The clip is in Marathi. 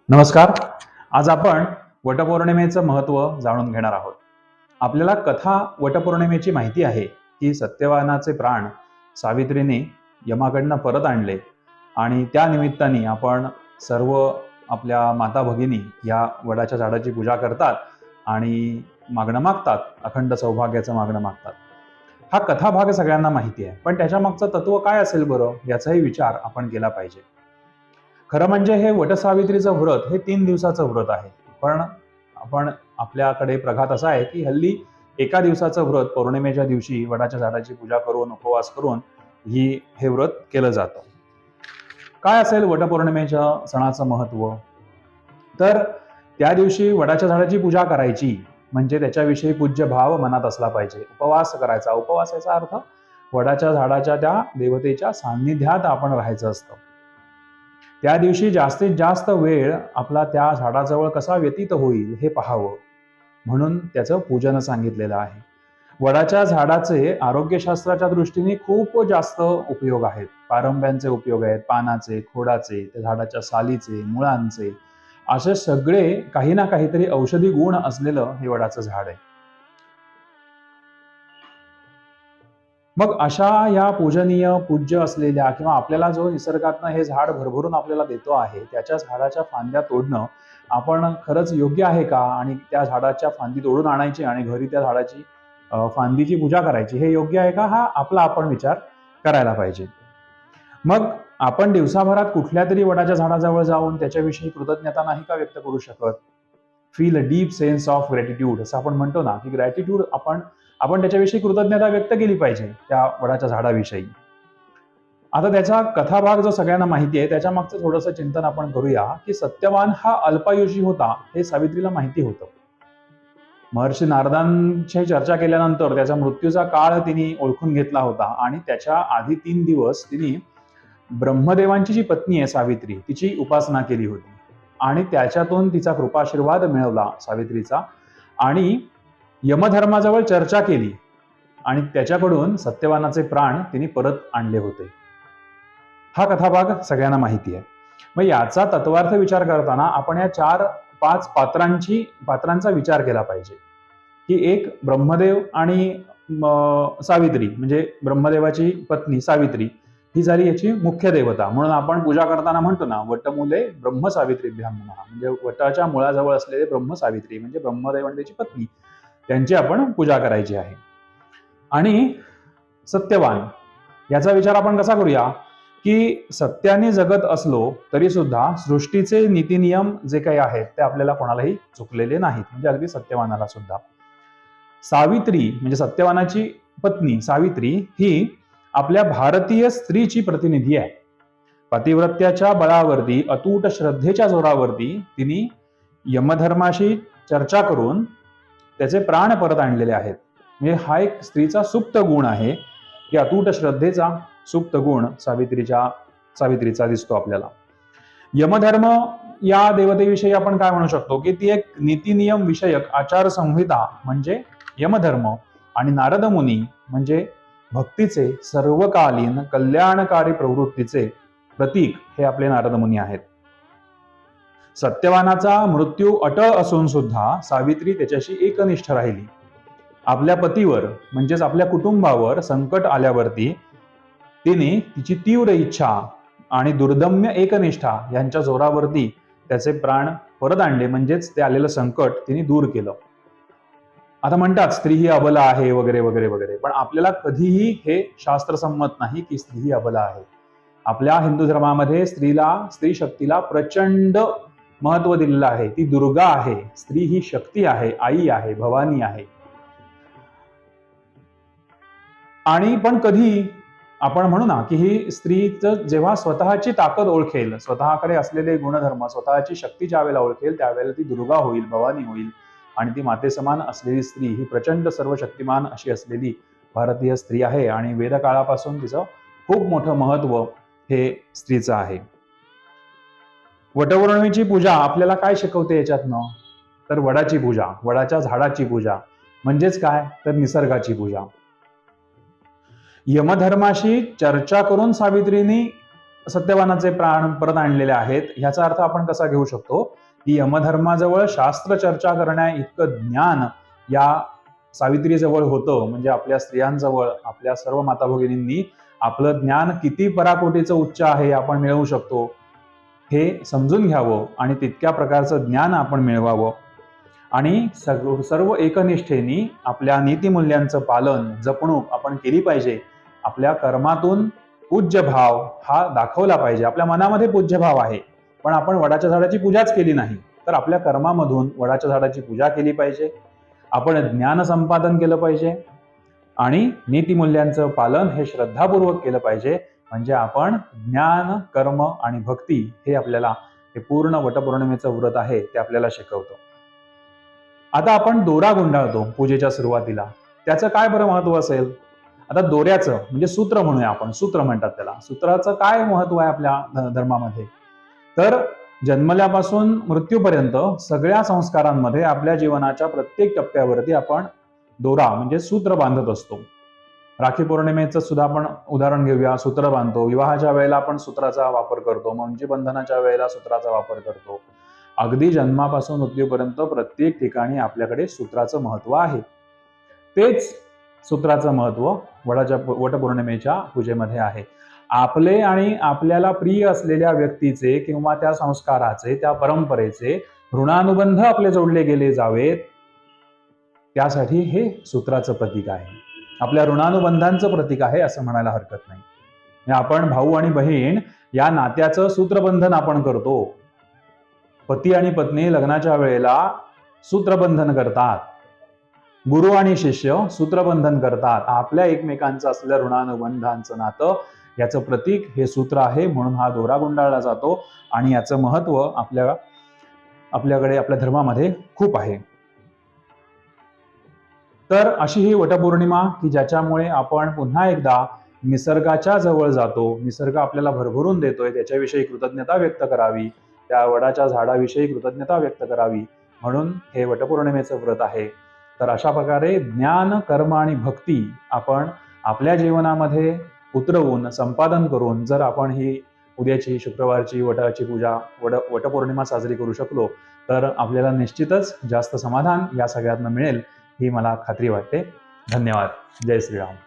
नमस्कार. आज आपण वटपौर्णिमेचं महत्त्व जाणून घेणार आहोत. आपल्याला कथा वटपौर्णिमेची माहिती आहे की सत्यवानाचे प्राण सावित्रीने यमाकडनं परत आणले आणि त्या निमित्ताने आपण सर्व आपल्या माता भगिनी या वडाच्या झाडाची पूजा करतात आणि मागणं मागतात, अखंड सौभाग्याचं मागणं मागतात. हा कथा भाग सगळ्यांना माहिती आहे, पण त्याच्या मागचं तत्व काय असेल बरं, याचाही विचार आपण केला पाहिजे. खरं म्हणजे हे वटसावित्रीचं व्रत हे 3 दिवसाचं व्रत आहे. पण आपल्याकडे प्रघात असा आहे की हल्ली एका दिवसाचं व्रत पौर्णिमेच्या दिवशी वडाच्या झाडाची पूजा करून उपवास करून हे व्रत केलं जातं. काय असेल वटपौर्णिमेच्या सणाचं महत्व? तर त्या दिवशी वडाच्या झाडाची पूजा करायची म्हणजे त्याच्याविषयी पूज्य भाव मनात असला पाहिजे. उपवास करायचा. उपवासाचा अर्थ वडाच्या झाडाच्या त्या देवतेच्या सान्निध्यात आपण राहायचं असतं. त्या दिवशी जास्तीत जास्त वेळ आपला त्या झाडाजवळ कसा व्यतीत होईल हे पाहावं, म्हणून त्याचं पूजन सांगितलेलं आहे. वडाच्या झाडाचे आरोग्यशास्त्राच्या दृष्टीने खूप जास्त उपयोग आहेत. पारंब्यांचे उपयोग आहेत, पानाचे, खोडाचे, त्या झाडाच्या सालीचे, मुळांचे, असे सगळे काही ना काहीतरी औषधी गुण असलेलं हे वडाचं झाड आहे. मग अशा या पूजनीय पूज्य असलेल्या किंवा आपल्याला जो निसर्गातनं हे झाड भरभरून आपल्याला देतो आहे, त्याच्या झाडाच्या फांद्या तोडणं आपण खरंच योग्य आहे का? आणि त्या झाडाच्या फांदी तोडून आणायची आणि घरी त्या झाडाची फांदीची पूजा करायची, हे योग्य आहे का? हा आपण विचार करायला पाहिजे. मग आपण दिवसाभरात कुठल्या तरी वडाच्या झाडाजवळ जाऊन त्याच्याविषयी कृतज्ञता नाही का व्यक्त करू शकत? Feel a deep sense of gratitude असं आपण म्हणतो ना, की ग्रॅटिट्यूड आपण त्याच्याविषयी कृतज्ञता व्यक्त केली पाहिजे त्या वडाच्या झाडाविषयी. आता त्याचा कथाभाग जो सगळ्यांना माहिती आहे, त्याच्या मागचं थोडंसं चिंतन आपण करूया की सत्यवान हा अल्पायुषी होता हे सावित्रीला माहिती होतं. महर्षी नारदांची चर्चा केल्यानंतर त्याच्या मृत्यूचा काळ तिने ओळखून घेतला होता आणि त्याच्या आधी 3 दिवस तिने ब्रह्मदेवांची जी पत्नी आहे सावित्री, तिची उपासना केली होती आणि त्याच्यातून तिचा कृपाशीर्वाद मिळवला सावित्रीचा आणि यमधर्माजवळ चर्चा केली आणि त्याच्याकडून सत्यवानाचे प्राण तिने परत आणले होते. हा कथाभाग सगळ्यांना माहिती आहे. मग याचा तत्वार्थ विचार करताना आपण या 4-5 पात्रांचा विचार केला पाहिजे की एक ब्रह्मदेव आणि सावित्री, म्हणजे ब्रह्मदेवाची पत्नी सावित्री ही झाली याची मुख्य देवता. म्हणून आपण पूजा करताना म्हणतो ना, वटमूले ब्रह्म सावित्रीभ्यां नमः, म्हणजे वटाच्या मुळाजवळ असलेले ब्रह्म सावित्री म्हणजे ब्रह्मदेव आणि त्याची पत्नी, त्यांची आपण पूजा करायची आहे. आणि सत्यवान याचा विचार आपण कसा करूया की सत्याने जगत असलो तरी सुद्धा सृष्टीचे नीतिनियम जे काही आहेत ते आपल्याला कोणालाही चुकलेले नाहीत, म्हणजे अगदी सत्यवानाला सुद्धा. सावित्री म्हणजे सत्यवानाची पत्नी सावित्री ही आपल्या भारतीय स्त्रीची प्रतिनिधी आहे. पतिव्रत्याच्या बळावरती, अतूट श्रद्धेच्या जोरावरती तिने यमधर्माशी चर्चा करून त्याचे प्राण परत आणलेले आहेत. म्हणजे हा एक स्त्रीचा सुप्त गुण आहे की अतूट श्रद्धेचा सुप्त गुण सावित्रीचा दिसतो आपल्याला. यमधर्म या देवतेविषयी आपण काय म्हणू शकतो की ती एक नीतिनियम विषयक आचारसंहिता म्हणजे यमधर्म, आणि नारद मुनी म्हणजे भक्तीचे सर्वकालीन कल्याणकारी प्रवृत्तीचे प्रतीक हे आपले नारद मुनी आहेत. सत्यवानाचा मृत्यू अटळ असून सुद्धा सावित्री त्याच्याशी एकनिष्ठ राहिली. आपल्या पतीवर म्हणजेच आपल्या कुटुंबावर संकट आल्यावरती तिने तिची तीव्र इच्छा आणि दुर्दम्य एकनिष्ठा यांच्या जोरावरती त्याचे प्राण परत आणले, म्हणजेच ते आलेलं संकट तिने दूर केलं. आता म्हणतात स्त्री ही अबला आहे वगैरे वगैरे वगैरे, पण आपल्याला कधीही हे शास्त्रसंमत नाही की स्त्री ही अबला आहे. आपल्या हिंदू धर्मामध्ये स्त्री शक्तीला प्रचंड महत्व दिलेलं आहे. ती दुर्गा आहे, स्त्री ही शक्ती आहे, आई आहे, भवानी आहे. आणि पण कधी आपण म्हणू ना की ही स्त्रीचं जेव्हा स्वतःची ताकद ओळखेल, स्वतःकडे असलेले गुणधर्म, स्वतःची शक्ती ज्या वेळेला ओळखेल त्यावेळेला ती दुर्गा होईल, भवानी होईल आणि ती मातेसमान असलेली स्त्री ही प्रचंड सर्वशक्तिमान अशी असलेली भारतीय स्त्री आहे आणि वेदकाळापासून तिचं खूप मोठं महत्व हे स्त्रीचं आहे. वटपौर्णिमेची पूजा आपल्याला काय शिकवते याच्यातनं? तर वडाची पूजा, वडाच्या झाडाची पूजा म्हणजेच काय? तर निसर्गाची पूजा. यमधर्माशी चर्चा करून सावित्रीने सत्यवानाचे प्राण परत आणलेले आहेत, ह्याचा अर्थ आपण कसा घेऊ शकतो की यमधर्माजवळ शास्त्र चर्चा करण्या इतकं ज्ञान या सावित्रीजवळ होतं. म्हणजे आपल्या स्त्रियांजवळ, आपल्या सर्व माता भगिनींनी आपलं ज्ञान किती पराकोटीचं उच्च आहे आपण मिळवू शकतो हे समजून घ्यावं आणि तितक्या प्रकारचं ज्ञान आपण मिळवावं आणि सर्व एकनिष्ठेने आपल्या नीतिमूल्यांचं पालन, जपणूक आपण केली पाहिजे. आपल्या कर्मातून पूज्य भाव हा दाखवला पाहिजे. आपल्या मनामध्ये पूज्य भाव आहे, पण आपण वडाच्या झाडाची पूजाच केली नाही, तर आपल्या कर्मामधून वडाच्या झाडाची पूजा केली पाहिजे. आपण ज्ञान संपादन केलं पाहिजे आणि नीतिमूल्यांचं पालन हे श्रद्धापूर्वक केलं पाहिजे. म्हणजे आपण ज्ञान, कर्म आणि भक्ती हे आपल्याला हे पूर्ण वटपौर्णिमेचं व्रत आहे ते आपल्याला शिकवतं. आता आपण दोरा गुंडाळतो पूजेच्या सुरुवातीला, त्याचं काय बरं महत्व असेल? आता दोऱ्याचं म्हणजे सूत्र म्हणूया आपण, सूत्र म्हणतात त्याला. सूत्राचं काय महत्व आहे आपल्या धर्मामध्ये? तर जन्मल्यापासून मृत्यूपर्यंत सगळ्या संस्कारांमध्ये आपल्या जीवनाच्या प्रत्येक टप्प्यावरती आपण दोरा म्हणजे सूत्र बांधत असतो. राखी पौर्णिमेचं सुद्धा आपण उदाहरण घेऊया. सूत्र बांधतो. विवाहाच्या वेळेला आपण सूत्राचा वापर करतो. म्हणजे बंधनाच्या वेळेला सूत्राचा वापर करतो. अगदी जन्मापासून मृत्यूपर्यंत प्रत्येक ठिकाणी आपल्याकडे सूत्राचं महत्व आहे. तेच सूत्राचं महत्व वटपौर्णिमेच्या पूजेमध्ये आहे. आपले आणि आपल्याला प्रिय असलेल्या व्यक्तीचे किंवा त्या संस्काराचे, त्या परंपरेचे ऋणानुबंध आपले जोडले गेले जावेत, त्यासाठी हे सूत्राचं प्रतीक आहे. आपल्या ऋणानुबंधांचं प्रतीक आहे असं म्हणायला हरकत नाही. आपण भाऊ आणि बहीण या नात्याचं सूत्रबंधन आपण करतो. पती आणि पत्नी लग्नाच्या वेळेला सूत्रबंधन करतात. गुरु आणि शिष्य सूत्रबंधन करतात. आपल्या एकमेकांचं असलेल्या ऋणानुबंधांचं नातं याचं प्रतीक हे सूत्र आहे. म्हणून हा दोरा गुंडाळला जातो आणि याचं महत्व आपल्याकडे आपल्या धर्मामध्ये खूप आहे. तर अशी ही वटपौर्णिमा की ज्याच्यामुळे आपण पुन्हा एकदा निसर्गाच्या जवळ जातो. निसर्ग आपल्याला भरभरून देतोय, त्याच्याविषयी कृतज्ञता व्यक्त करावी, त्या वडाच्या झाडाविषयी कृतज्ञता व्यक्त करावी, म्हणून हे वटपौर्णिमेचं व्रत आहे. तर अशा प्रकारे ज्ञान, कर्म आणि भक्ती आपण आपल्या जीवनामध्ये उतरवून, संपादन करून जर आपण ही उद्याची शुक्रवारची वटाची पूजा, वटपौर्णिमा साजरी करू शकलो तर आपल्याला निश्चितच जास्त समाधान या सगळ्यांना मिळेल ही मला खात्री वाटते. धन्यवाद. जय श्रीराम.